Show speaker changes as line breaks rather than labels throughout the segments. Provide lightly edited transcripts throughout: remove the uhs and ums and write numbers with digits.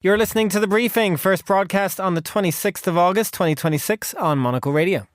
You're listening to The Briefing, first broadcast on the 26th of August 2026 on Monocle Radio.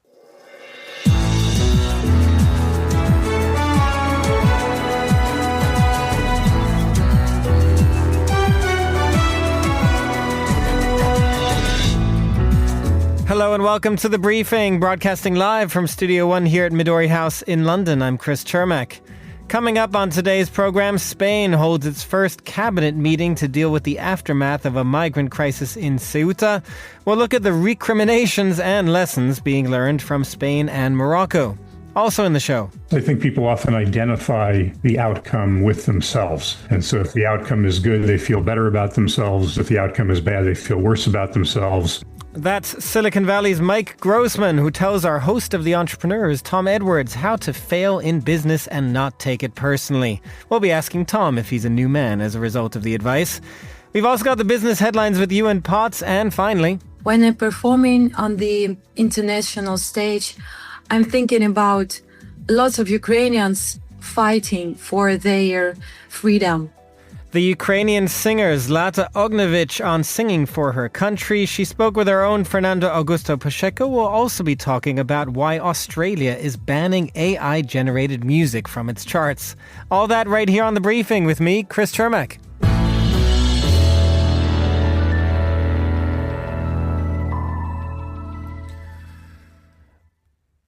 Hello and welcome to The Briefing, broadcasting live from Studio 1 here at Midori House in London. I'm Chris Chermak. Coming up on today's programme, Spain holds its first cabinet meeting to deal with the aftermath of a migrant crisis in Ceuta. We'll look at the recriminations and lessons being learned from Spain and Morocco. Also in the show,
I think people often identify the outcome with themselves. And so if the outcome is good, they feel better about themselves. If the outcome is bad, they feel worse about themselves.
That's Silicon Valley's Mike Grossman, who tells our host of The Entrepreneurs, Tom Edwards, how to fail in business and not take it personally. We'll be asking Tom if he's a new man as a result of the advice. We've also got the business headlines with Ewan Potts, and finally,
when I'm performing on the international stage, I'm thinking about lots of Ukrainians fighting for their freedom.
The Ukrainian singer Zlata Ognievich on singing for her country. She spoke with our own Fernando Augusto Pacheco. We'll also be talking about why Australia is banning AI-generated music from its charts. All that right here on The Briefing with me, Chris Chermak.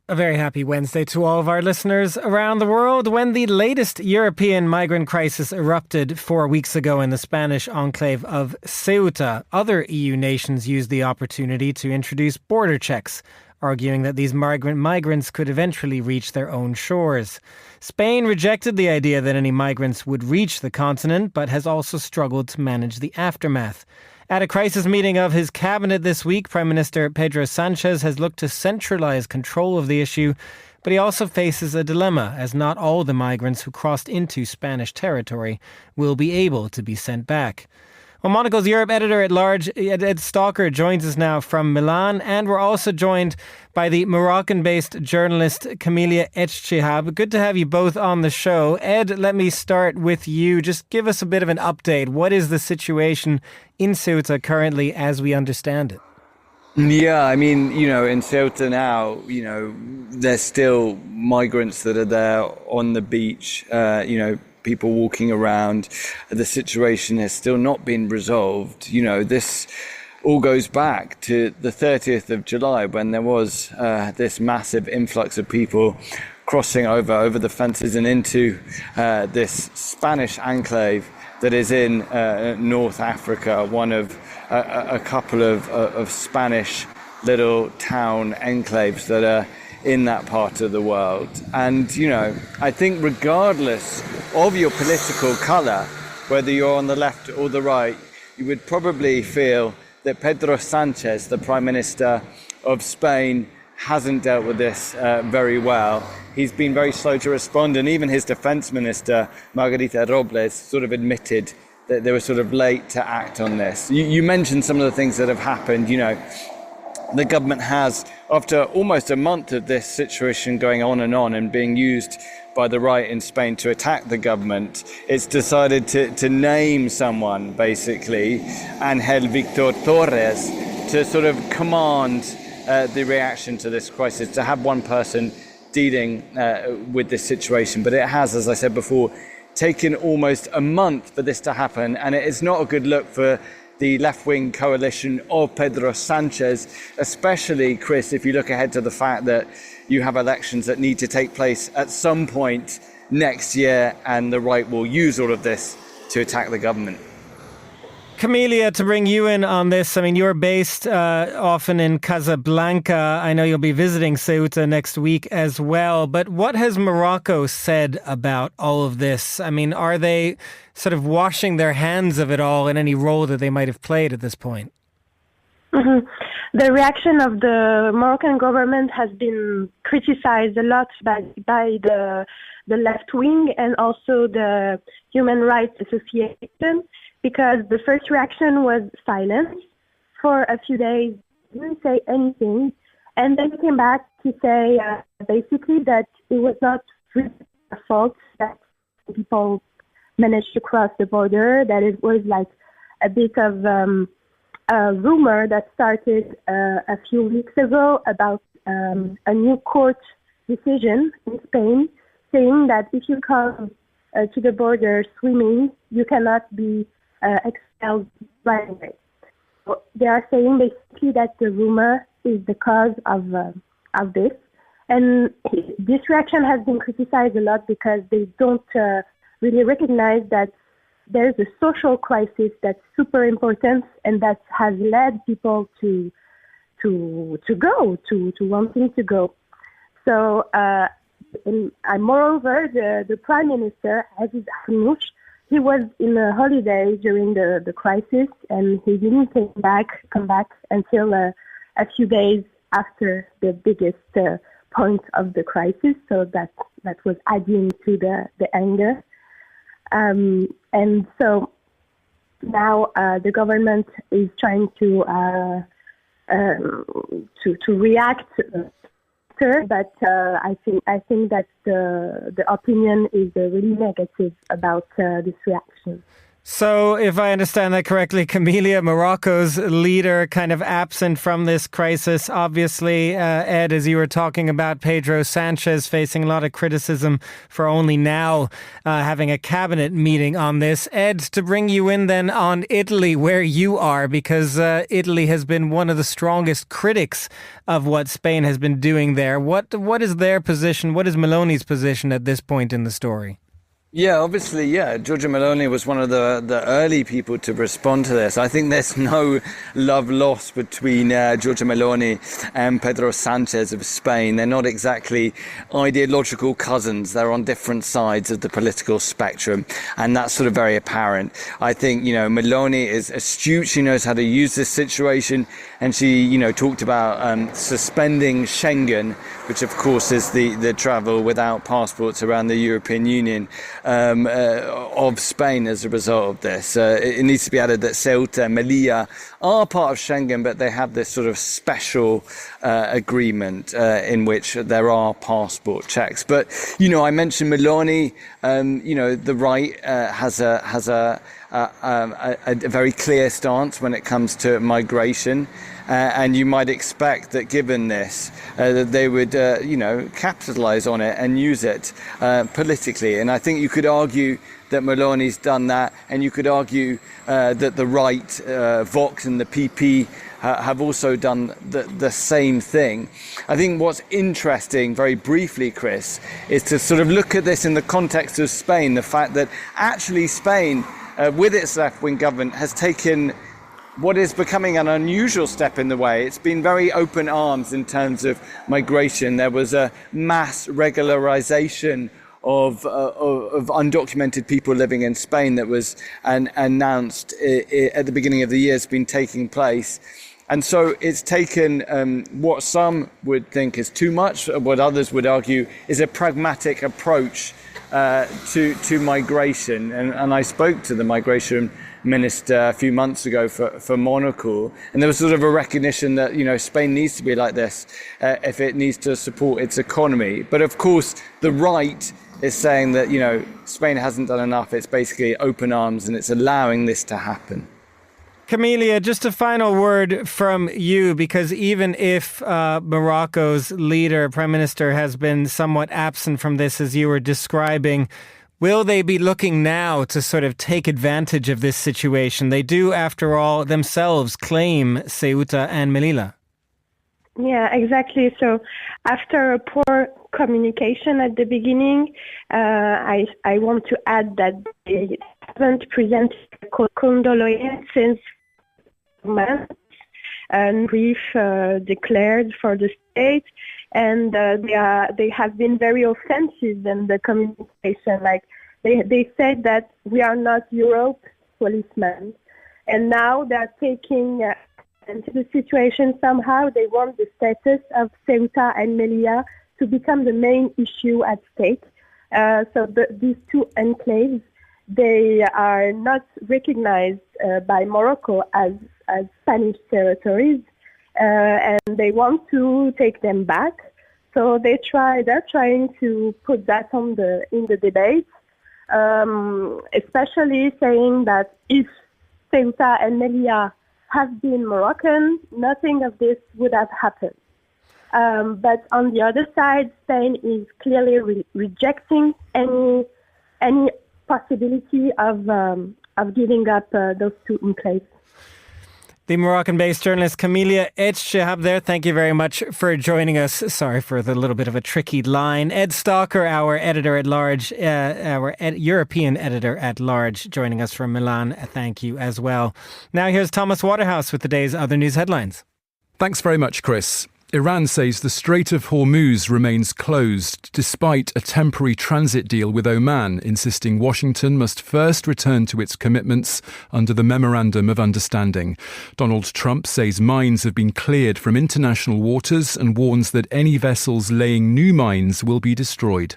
A very happy Wednesday to all of our listeners around the world. When the latest European migrant crisis erupted 4 weeks ago in the Spanish enclave of Ceuta, other EU nations used the opportunity to introduce border checks, arguing that these migrants could eventually reach their own shores. Spain rejected the idea that any migrants would reach the continent, but has also struggled to manage the aftermath. At a crisis meeting of his cabinet this week, Prime Minister Pedro Sánchez has looked to centralise control of the issue, but he also faces a dilemma, as not all the migrants who crossed into Spanish territory will be able to be sent back. Well, Monocle's Europe editor-at-large, Ed Stalker, joins us now from Milan, and we're also joined by the Moroccan-based journalist Camelia Etchehab. Good to have you both on the show. Ed, let me start with you. Just give us a bit of an update. What is the situation in Ceuta currently as we understand it?
Yeah, I mean, in Ceuta now, there's still migrants that are there on the beach, people walking around. The situation has still not been resolved. This all goes back to the 30th of July when there was this massive influx of people crossing over the fences and into this Spanish enclave that is in North Africa, one of a couple of Spanish little town enclaves that are in that part of the world. And, I think regardless of your political colour, whether you're on the left or the right, you would probably feel that Pedro Sánchez, the Prime Minister of Spain, hasn't dealt with this very well. He's been very slow to respond, and even his Defence Minister, Margarita Robles, sort of admitted that they were sort of late to act on this. You mentioned some of the things that have happened. The government has, after almost a month of this situation going on and being used by the right in Spain to attack the government, it's decided to name someone, basically, Ángel Víctor Torres, to sort of command the reaction to this crisis, to have one person dealing with this situation. But it has, as I said before, taken almost a month for this to happen, and it is not a good look for the left-wing coalition of Pedro Sánchez, especially, Chris, if you look ahead to the fact that you have elections that need to take place at some point next year, and the right will use all of this to attack the government.
Camelia, to bring you in on this, I mean, you're based often in Casablanca. I know you'll be visiting Ceuta next week as well. But what has Morocco said about all of this? I mean, are they sort of washing their hands of it all in any role that they might have played at this point?
Mm-hmm. The reaction of the Moroccan government has been criticized a lot by the left wing and also the Human Rights Association, because the first reaction was silence for a few days, didn't say anything, and then came back to say basically that it was not really their fault that people managed to cross the border, that it was like a bit of a rumor that started a few weeks ago about a new court decision in Spain saying that if you come to the border swimming, you cannot be expelled right away. So they are saying basically that the rumor is the cause of this. And this reaction has been criticized a lot because they don't really recognize that there's a social crisis that's super important and that has led people to wanting to go. So, and moreover, the Prime Minister, Aziz Hamouche, he was in a holiday during the crisis, and he didn't come back until a few days after the biggest point of the crisis. So that was adding to the anger. And so now the government is trying to react, but I think that the opinion is really negative about this reaction.
So, if I understand that correctly, Camelia, Morocco's leader, kind of absent from this crisis. Obviously, Ed, as you were talking about, Pedro Sanchez facing a lot of criticism for only now having a cabinet meeting on this. Ed, to bring you in then on Italy, where you are, because Italy has been one of the strongest critics of what Spain has been doing there. What is their position? What is Meloni's position at this point in the story?
Yeah, obviously, Giorgia Meloni was one of the early people to respond to this. I think there's no love lost between Giorgia Meloni and Pedro Sanchez of Spain. They're not exactly ideological cousins. They're on different sides of the political spectrum, and that's sort of very apparent. I think, Meloni is astute. She knows how to use this situation, and she, talked about suspending Schengen, which of course is the travel without passports around the European Union. Of Spain as a result of this. It needs to be added that Ceuta and Melilla are part of Schengen, but they have this sort of special agreement in which there are passport checks. But, I mentioned Meloni, the right has a very clear stance when it comes to migration. And you might expect that given this, that they would, capitalize on it and use it politically. And I think you could argue that Meloni's done that, and you could argue that the right, Vox and the PP, have also done the same thing. I think what's interesting, very briefly, Chris, is to sort of look at this in the context of Spain, the fact that actually Spain, with its left-wing government, has taken what is becoming an unusual step in the way. It's been very open arms in terms of migration. There was a mass regularization of undocumented people living in Spain that was announced at the beginning of the year has been taking place. And so it's taken what some would think is too much, what others would argue is a pragmatic approach to migration. And I spoke to the migration minister a few months ago for Monocle, and there was sort of a recognition that Spain needs to be like this if it needs to support its economy. But of course the right is saying that Spain hasn't done enough. It's basically open arms and it's allowing this to happen.
Camelia, just a final word from you, because even if Morocco's leader, Prime Minister, has been somewhat absent from this, as you were describing, will they be looking now to sort of take advantage of this situation? They do, after all, themselves claim Ceuta and Melilla.
Yeah, exactly. So after a poor communication at the beginning, I want to add that they haven't presented condolences and grief declared for the state. And they have been very offensive in the communication. Like they said that we are not Europe policemen, and now they're taking into the situation somehow. They want the status of Ceuta and Melilla to become the main issue at stake. So these two enclaves, they are not recognized by Morocco as Spanish territories. And they want to take them back, so they're trying to put that in the debate, especially saying that if Ceuta and Melilla have been Moroccan, nothing of this would have happened. But on the other side, Spain is clearly rejecting any possibility of giving up those two enclaves.
The Moroccan-based journalist Camilla Etchehab there. Thank you very much for joining us. Sorry for the little bit of a tricky line. Ed Stalker, our editor-at-large, European editor-at-large, joining us from Milan. Thank you as well. Now here's Thomas Waterhouse with the day's other news headlines.
Thanks very much, Chris. Iran says the Strait of Hormuz remains closed despite a temporary transit deal with Oman, insisting Washington must first return to its commitments under the Memorandum of Understanding. Donald Trump says mines have been cleared from international waters and warns that any vessels laying new mines will be destroyed.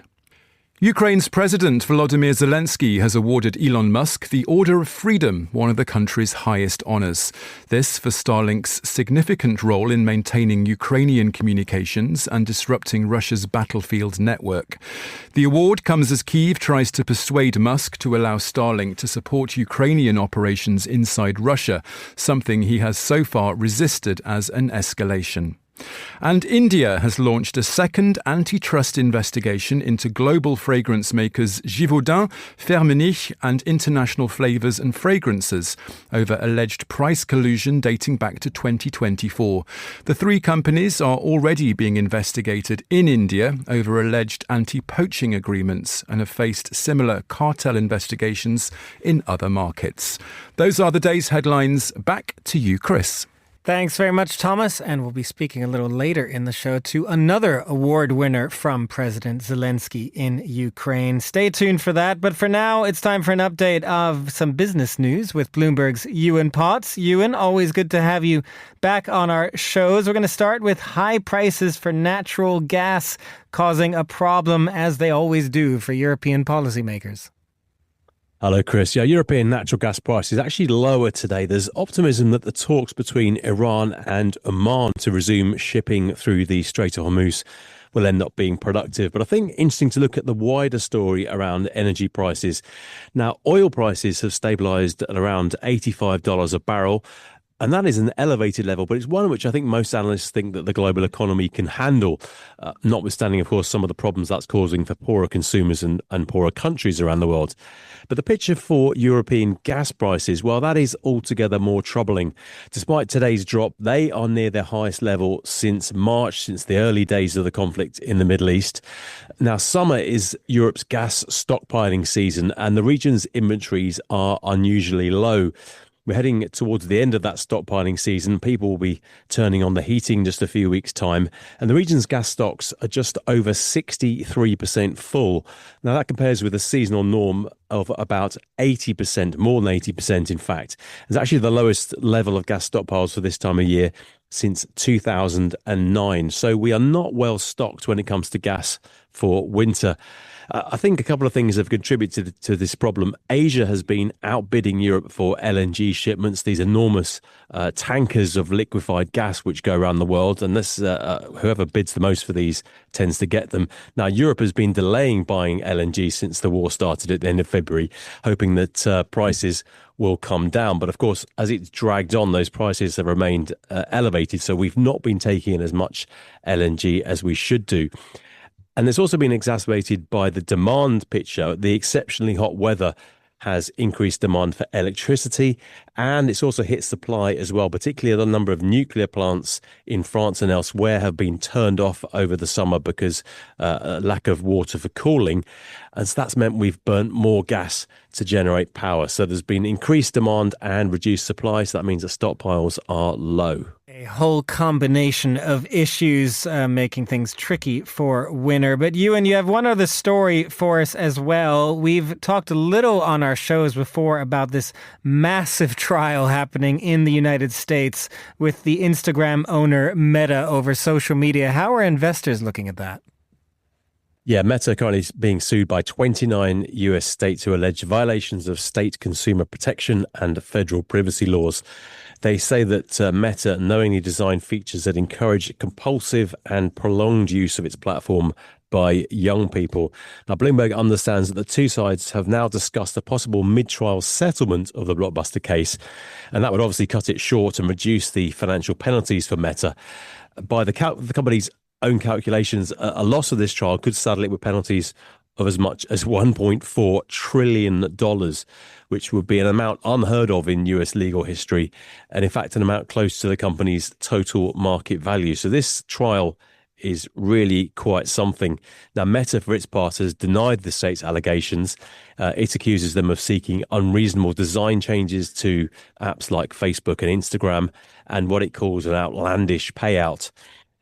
Ukraine's President Volodymyr Zelensky has awarded Elon Musk the Order of Freedom, one of the country's highest honours. This for Starlink's significant role in maintaining Ukrainian communications and disrupting Russia's battlefield network. The award comes as Kyiv tries to persuade Musk to allow Starlink to support Ukrainian operations inside Russia, something he has so far resisted as an escalation. And India has launched a second antitrust investigation into global fragrance makers Givaudan, Firmenich and International Flavours and Fragrances over alleged price collusion dating back to 2024. The three companies are already being investigated in India over alleged anti-poaching agreements and have faced similar cartel investigations in other markets. Those are the day's headlines. Back to you, Chris.
Thanks very much, Thomas. And we'll be speaking a little later in the show to another award winner from President Zelensky in Ukraine. Stay tuned for that. But for now, it's time for an update of some business news with Bloomberg's Ewan Potts. Ewan, always good to have you back on our shows. We're going to start with high prices for natural gas causing a problem, as they always do, for European policymakers.
Hello, Chris. Yeah, European natural gas prices actually lower today. There's optimism that the talks between Iran and Oman to resume shipping through the Strait of Hormuz will end up being productive. But I think interesting to look at the wider story around energy prices. Now, oil prices have stabilised at around $85 a barrel. And that is an elevated level, but it's one which I think most analysts think that the global economy can handle, notwithstanding, of course, some of the problems that's causing for poorer consumers and poorer countries around the world. But the picture for European gas prices, well, that is altogether more troubling. Despite today's drop, they are near their highest level since March, since the early days of the conflict in the Middle East. Now, summer is Europe's gas stockpiling season, and the region's inventories are unusually low. We're heading towards the end of that stockpiling season. People will be turning on the heating in just a few weeks' time. And the region's gas stocks are just over 63% full. Now, that compares with a seasonal norm of about 80%, more than 80%, in fact. It's actually the lowest level of gas stockpiles for this time of year since 2009. So we are not well stocked when it comes to gas for winter. I think a couple of things have contributed to this problem. Asia has been outbidding Europe for LNG shipments, these enormous tankers of liquefied gas which go around the world. And this, whoever bids the most for these tends to get them. Now, Europe has been delaying buying LNG since the war started at the end of February, hoping that prices will come down. But of course, as it's dragged on, those prices have remained elevated. So we've not been taking in as much LNG as we should do. And it's also been exacerbated by the demand picture. The exceptionally hot weather has increased demand for electricity, and it's also hit supply as well, particularly a number of nuclear plants in France and elsewhere have been turned off over the summer because lack of water for cooling. And so that's meant we've burnt more gas to generate power. So there's been increased demand and reduced supply. So that means that stockpiles are low.
A whole combination of issues making things tricky for winter. But you have one other story for us as well. We've talked a little on our shows before about this massive trial happening in the United States with the Instagram owner Meta over social media. How are investors looking at that?
Yeah, Meta currently is being sued by 29 US states who allege violations of state consumer protection and federal privacy laws. They say that Meta knowingly designed features that encourage compulsive and prolonged use of its platform by young people. Now, Bloomberg understands that the two sides have now discussed a possible mid-trial settlement of the Blockbuster case, and that would obviously cut it short and reduce the financial penalties for Meta. By the company's own calculations, a loss of this trial could saddle it with penalties of as much as $1.4 trillion, which would be an amount unheard of in US legal history, and in fact an amount close to the company's total market value. So this trial is really quite something. Now, Meta, for its part, has denied the state's allegations. It accuses them of seeking unreasonable design changes to apps like Facebook and Instagram, and what it calls an outlandish payout.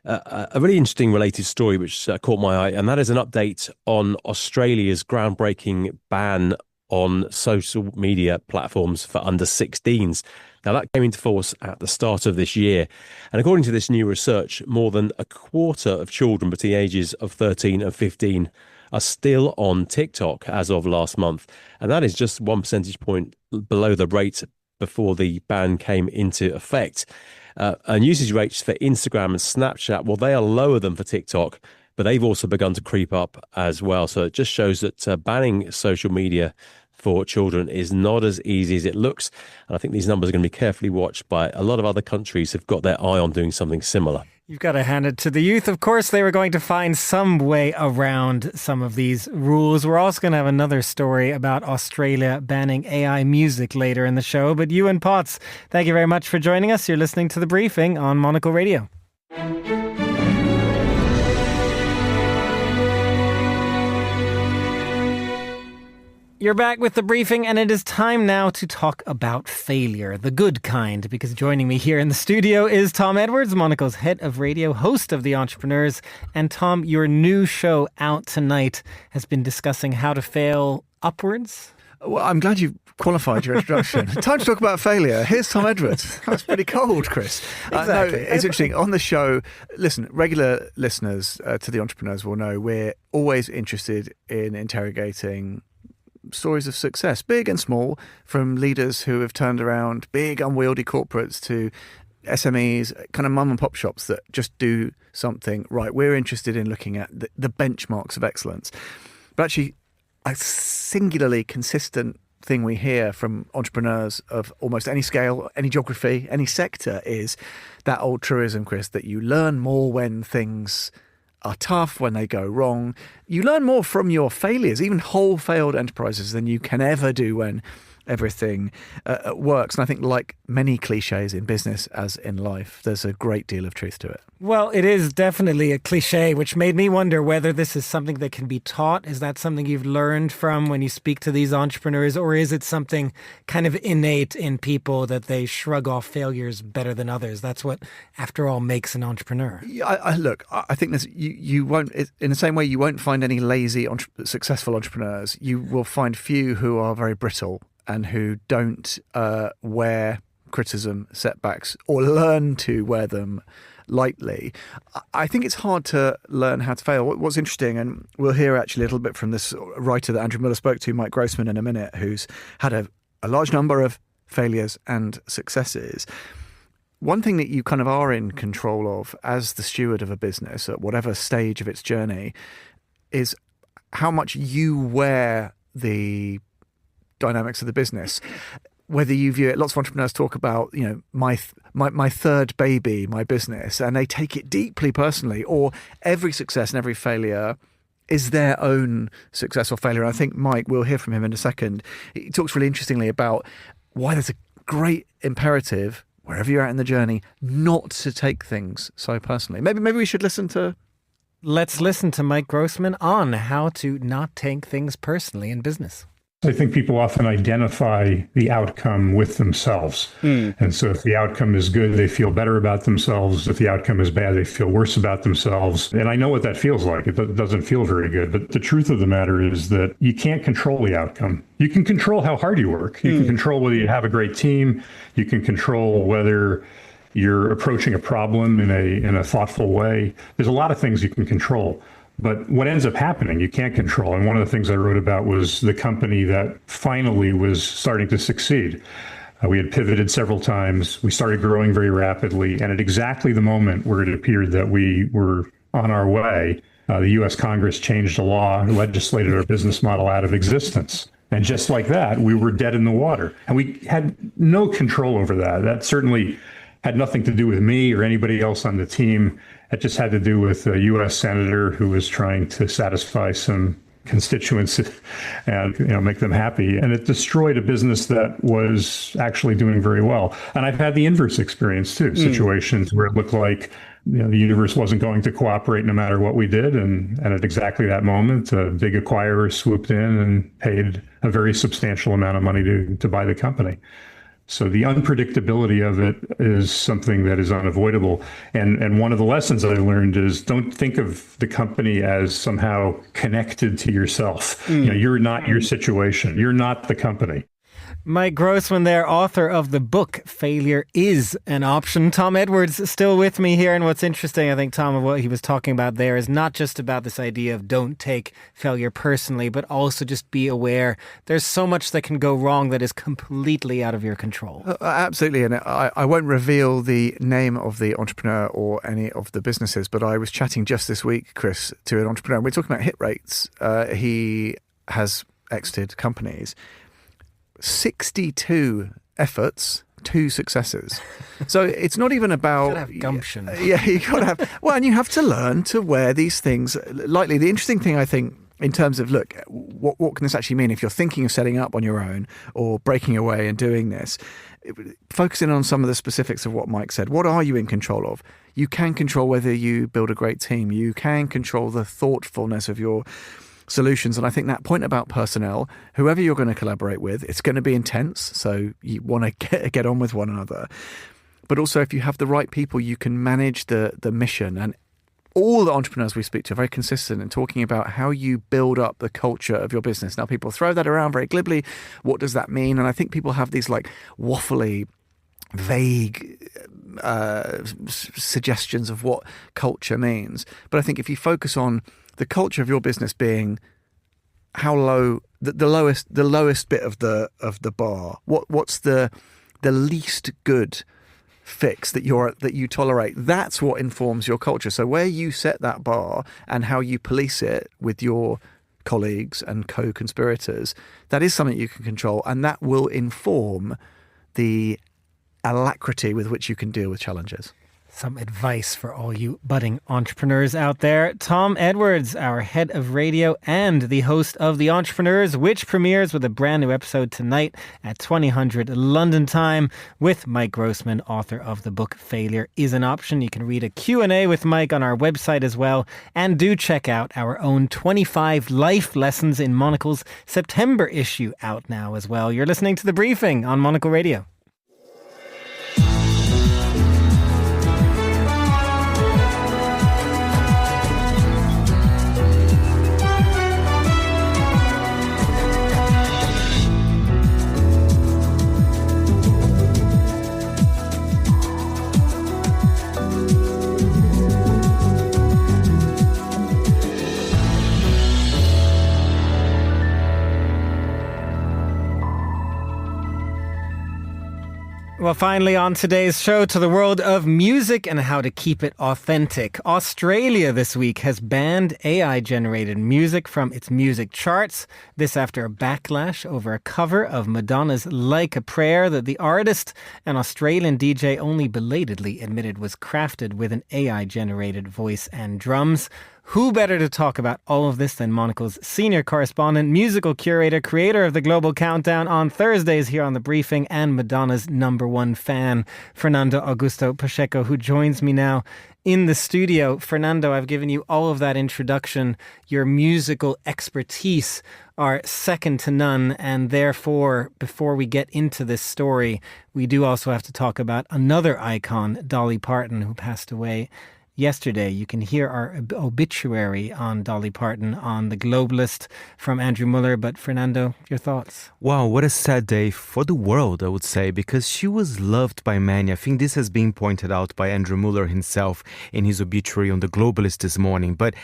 A really interesting related story which caught my eye, and that is an update on Australia's groundbreaking ban on social media platforms for under 16s. Now, that came into force at the start of this year. And according to this new research, more than a quarter of children between the ages of 13 and 15 are still on TikTok as of last month. And that is just 1 percentage point below the rate before the ban came into effect. And usage rates for Instagram and Snapchat, well, they are lower than for TikTok, but they've also begun to creep up as well. So it just shows that banning social media for children is not as easy as it looks. And I think these numbers are going to be carefully watched by a lot of other countries who've got their eye on doing something similar.
You've got to hand it to the youth. Of course, they were going to find some way around some of these rules. We're also going to have another story about Australia banning AI music later in the show. But Ewan Potts, thank you very much for joining us. You're listening to The Briefing on Monocle Radio. You're back with The Briefing, and it is time now to talk about failure, the good kind, because joining me here in the studio is Tom Edwards, Monocle's head of radio, host of The Entrepreneurs. And Tom, your new show out tonight has been discussing how to fail upwards.
Well, I'm glad you qualified your introduction. Time to talk about failure. Here's Tom Edwards. That's pretty cold, Chris.
Exactly.
No, it's interesting. On the show, listen, regular listeners to The Entrepreneurs will know we're always interested in interrogating stories of success, big and small, from leaders who have turned around big unwieldy corporates to SMEs, kind of mum and pop shops that just do something right. We're interested in looking at the benchmarks of excellence. But actually, a singularly consistent thing we hear from entrepreneurs of almost any scale, any geography, any sector is that old truism, Chris, that you learn more when things are tough, when they go wrong. You learn more from your failures, even whole failed enterprises, than you can ever do when everything works. And I think, like many cliches in business as in life, there's a great deal of truth to it.
Well, it is definitely a cliche, which made me wonder whether this is something that can be taught. Is that something you've learned from when you speak to these entrepreneurs, or is it something kind of innate in people that they shrug off failures better than others? That's what, after all, makes an entrepreneur.
Yeah, look, I think there's, you won't, in the same way you won't find any lazy, successful entrepreneurs. You will find few who are very brittle and who don't wear criticism, setbacks, or learn to wear them lightly. I think it's hard to learn how to fail. What's interesting, and we'll hear actually a little bit from this writer that Andrew Miller spoke to, Mike Grossman, in a minute, who's had a large number of failures and successes. One thing that you kind of are in control of as the steward of a business at whatever stage of its journey is how much you wear the dynamics of the business. Whether you view it, lots of entrepreneurs talk about, you know, my third baby, my business, and they take it deeply personally, or every success and every failure is their own success or failure. And I think Mike, we'll hear from him in a second. He talks really interestingly about why there's a great imperative, wherever you're at in the journey, not to take things so personally. Maybe we should listen to...
Let's listen to Mike Grossman on how to not take things personally in business.
I think people often identify the outcome with themselves. And so if the outcome is good, they feel better about themselves. If the outcome is bad, they feel worse about themselves. And I know what that feels like. It doesn't feel very good. But the truth of the matter is that you can't control the outcome. You can control how hard you work. You can control whether you have a great team. You can control whether you're approaching a problem in a thoughtful way. There's a lot of things you can control. But what ends up happening, you can't control. And one of the things I wrote about was the company that finally was starting to succeed. We had pivoted several times. We started growing very rapidly. And at exactly the moment where it appeared that we were on our way, the U.S. Congress changed a law, legislated our business model out of existence. And just like that, we were dead in the water. And we had no control over that. That certainly had nothing to do with me or anybody else on the team. It just had to do with a U.S. senator who was trying to satisfy some constituents and make them happy. And it destroyed a business that was actually doing very well. And I've had the inverse experience too, situations where it looked like the universe wasn't going to cooperate no matter what we did. And at exactly that moment, a big acquirer swooped in and paid a very substantial amount of money to buy the company. So the unpredictability of it is something that is unavoidable. And one of the lessons I learned is don't think of the company as somehow connected to yourself. You're not your situation. You're not the company.
Mike Grossman there, author of the book Failure is an Option. Tom Edwards still with me here. And what's interesting, I think, Tom, of what he was talking about there is not just about this idea of don't take failure personally, but also just be aware there's so much that can go wrong that is completely out of your control.
Absolutely. And I won't reveal the name of the entrepreneur or any of the businesses, but I was chatting just this week, Chris, to an entrepreneur. We're talking about hit rates. He has exited companies. 62 efforts, 2 successes. So it's not even about...
You gotta have gumption.
Yeah, you got to have... Well, and you have to learn to wear these things lightly. The interesting thing, I think, in terms of, look, what can this actually mean if you're thinking of setting up on your own or breaking away and doing this? Focusing on some of the specifics of what Mike said. What are you in control of? You can control whether you build a great team. You can control the thoughtfulness of your solutions. And I think that point about personnel, whoever you're going to collaborate with, it's going to be intense. So you want to get on with one another. But also, if you have the right people, you can manage the mission. And all the entrepreneurs we speak to are very consistent in talking about how you build up the culture of your business. Now, people throw that around very glibly. What does that mean? And I think people have these waffly, vague suggestions of what culture means. But I think if you focus on the culture of your business being how low, the lowest bit of the bar. What's the least good fix that you tolerate? That's what informs your culture. So where you set that bar and how you police it with your colleagues and co-conspirators, that is something you can control, and that will inform the alacrity with which you can deal with challenges.
Some advice for all you budding entrepreneurs out there. Tom Edwards, our head of radio and the host of The Entrepreneurs, which premieres with a brand new episode tonight at 2000 London time with Mike Grossman, author of the book Failure is an Option. You can read a Q&A with Mike on our website as well. And do check out our own 25 Life Lessons in Monocle's September issue out now as well. You're listening to The Briefing on Monocle Radio. Well, finally on today's show, to the world of music and how to keep it authentic. Australia this week has banned AI-generated music from its music charts. This after a backlash over a cover of Madonna's Like a Prayer that the artist, an Australian DJ, only belatedly admitted was crafted with an AI-generated voice and drums. Who better to talk about all of this than Monocle's senior correspondent, musical curator, creator of the Global Countdown on Thursdays here on The Briefing, and Madonna's #1 fan, Fernando Augusto Pacheco, who joins me now in the studio. Fernando, I've given you all of that introduction. Your musical expertise are second to none, and therefore, before we get into this story, we do also have to talk about another icon, Dolly Parton, who passed away yesterday. You can hear our obituary on Dolly Parton on The Globalist from Andrew Muller. But Fernando, your thoughts?
Wow, what a sad day for the world, I would say, because she was loved by many. I think this has been pointed out by Andrew Muller himself in his obituary on The Globalist this morning. But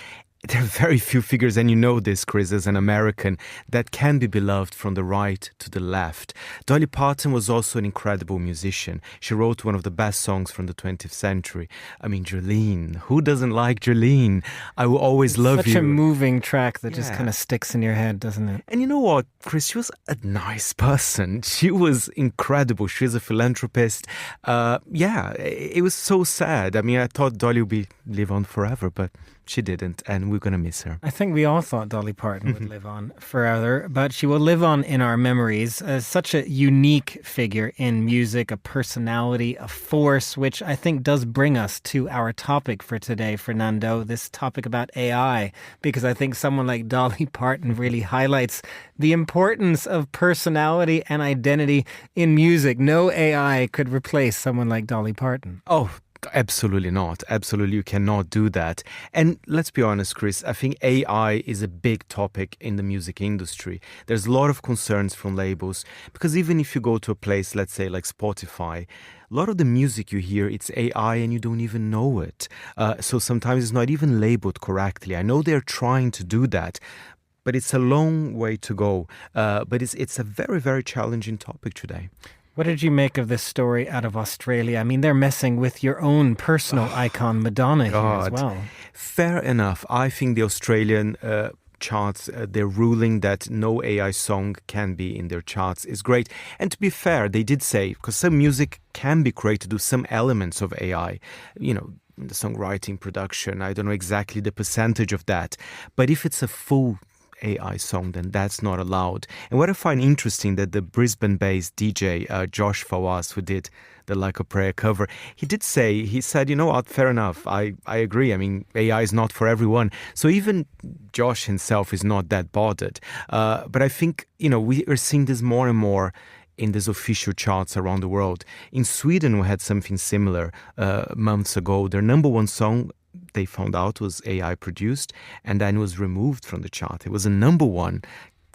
there are very few figures, and you know this, Chris, as an American, that can be beloved from the right to the left. Dolly Parton was also an incredible musician. She wrote one of the best songs from the 20th century. I mean, Jolene. Who doesn't like Jolene? I Will Always Love You.
Such a moving track that just kind of sticks in your head, doesn't it?
And you know what, Chris? She was a nice person. She was incredible. She's a philanthropist. It was so sad. I mean, I thought Dolly would live on forever, but she didn't, and we're going to miss her.
I think we all thought Dolly Parton would live on forever, but she will live on in our memories as such a unique figure in music, a personality, a force, which I think does bring us to our topic for today, Fernando, this topic about AI, because I think someone like Dolly Parton really highlights the importance of personality and identity in music. No AI could replace someone like Dolly Parton.
Oh, absolutely not. Absolutely, you cannot do that. And let's be honest, Chris, I think AI is a big topic in the music industry. There's a lot of concerns from labels, because even if you go to a place, let's say like Spotify, a lot of the music you hear, it's AI and you don't even know it. So sometimes it's not even labeled correctly. I know they're trying to do that, but it's a long way to go. But it's a very, very challenging topic today.
What did you make of this story out of Australia? I mean, they're messing with your own personal icon, Madonna, here as well.
Fair enough. I think the Australian charts, their ruling that no AI song can be in their charts is great. And to be fair, they did say, because some music can be created with some elements of AI, you know, the songwriting, production, I don't know exactly the percentage of that. But if it's a full AI song, then that's not allowed. And what I find interesting that the Brisbane-based DJ Josh Fawaz, who did the Like a Prayer cover, he said, you know what, fair enough, I agree. I mean, AI is not for everyone. So even Josh himself is not that bothered. But I think, you know, we are seeing this more and more in these official charts around the world. In Sweden, we had something similar months ago. Their number one song, they found out, was AI produced and then was removed from the chart. It was a number one.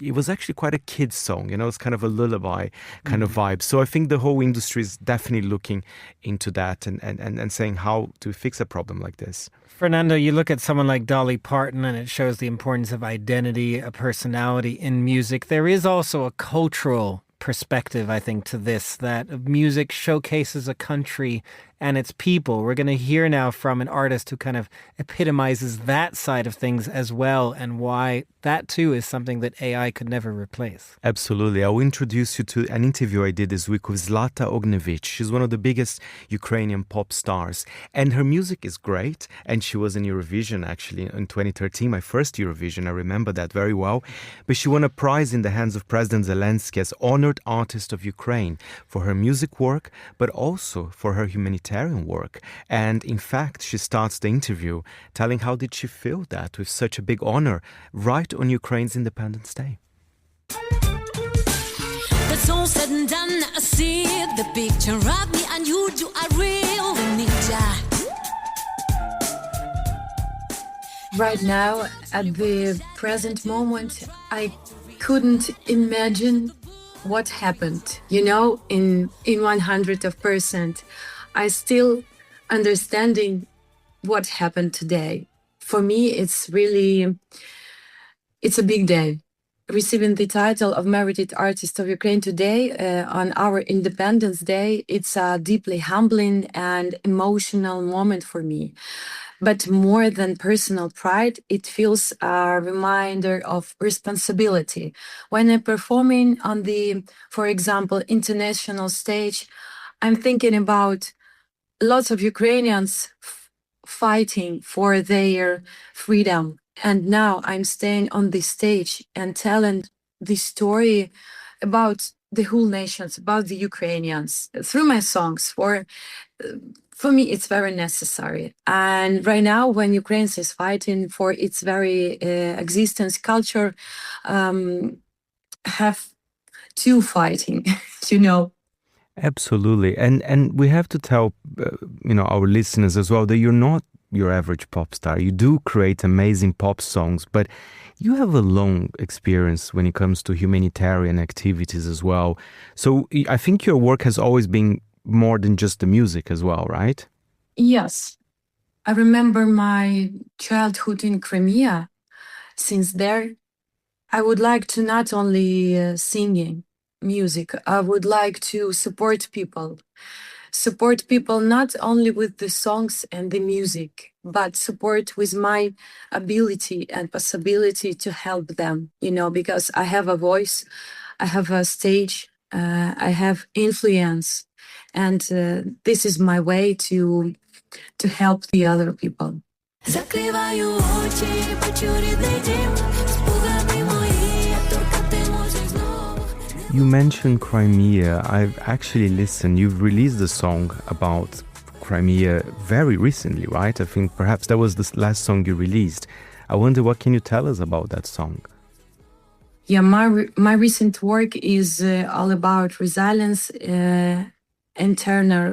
It was actually quite a kid's song, you know, it's kind of a lullaby kind of vibe. So I think the whole industry is definitely looking into that and saying how to fix a problem like this.
Fernando, you look at someone like Dolly Parton and it shows the importance of identity, a personality in music. There is also a cultural perspective, I think, to this, that music showcases a country and its people. We're going to hear now from an artist who kind of epitomizes that side of things as well, and why that too is something that AI could never replace.
Absolutely. I'll introduce you to an interview I did this week with Zlata Ognjevich. She's one of the biggest Ukrainian pop stars, and her music is great. And she was in Eurovision actually in 2013, my first Eurovision. I remember that very well. But she won a prize in the hands of President Zelensky as Honored Artist of Ukraine for her music work, but also for her humanitarian work. And in fact, she starts the interview telling how did she feel that with such a big honor right on Ukraine's Independence Day.
That's all said and done. I see the picture of me and you do. I really need ya.
Right now, at the present moment, I couldn't imagine what happened, you know, in 100%. I still understanding what happened today. For me, it's a big day. Receiving the title of Merited Artist of Ukraine today on our Independence Day, it's a deeply humbling and emotional moment for me. But more than personal pride, it feels a reminder of responsibility. When I'm performing on the, for example, international stage, I'm thinking about lots of Ukrainians fighting for their freedom. And now I'm staying on this stage and telling the story about the whole nations, about the Ukrainians through my songs. For me, it's very necessary. And right now, when Ukraine is fighting for its very existence, culture, have two fighting, you know.
Absolutely. And we have to tell, our listeners as well that you're not your average pop star. You do create amazing pop songs, but you have a long experience when it comes to humanitarian activities as well. So I think your work has always been more than just the music as well, right?
Yes. I remember my childhood in Crimea. Since there, I would like to not only singing music, I would like to support people not only with the songs and the music, but support with my ability and possibility to help them, because I have a voice, I have a stage, I have influence, and this is my way to help the other people.
Закриваю очі, бачу рідний дім, спогади мої, торкати можеш знов.
You mentioned Crimea. I've actually listened. You've released a song about Crimea very recently, right? I think perhaps that was the last song you released. I wonder, what can you tell us about that song?
Yeah, my recent work is all about resilience, internal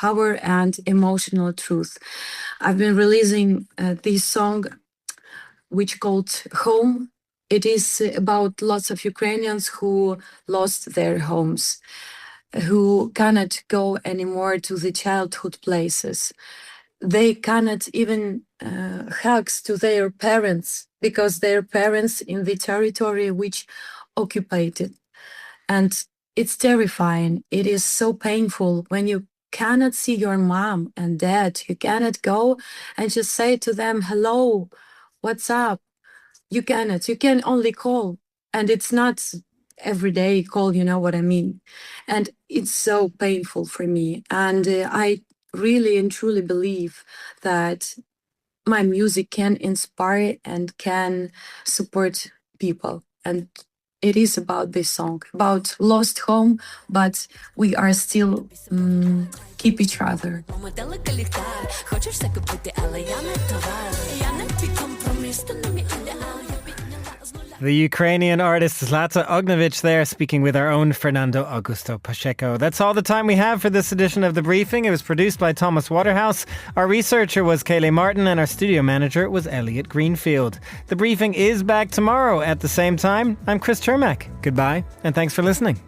power, and emotional truth. I've been releasing this song, which called Home. It is about lots of Ukrainians who lost their homes, who cannot go anymore to the childhood places. They cannot even hugs to their parents because their parents in the territory which occupied it. And it's terrifying. It is so painful when you cannot see your mom and dad. You cannot go and just say to them, hello, what's up? You cannot. You can only call. And it's not everyday call, you know what I mean? And it's so painful for me. And I really and truly believe that my music can inspire and can support people. And it is about this song, about lost home, but we are still keep each other.
The Ukrainian artist Zlata Ognovich there, speaking with our own Fernando Augusto Pacheco. That's all the time we have for this edition of The Briefing. It was produced by Thomas Waterhouse. Our researcher was Kayleigh Martin and our studio manager was Elliot Greenfield. The Briefing is back tomorrow at the same time. I'm Chris Chermak. Goodbye and thanks for listening.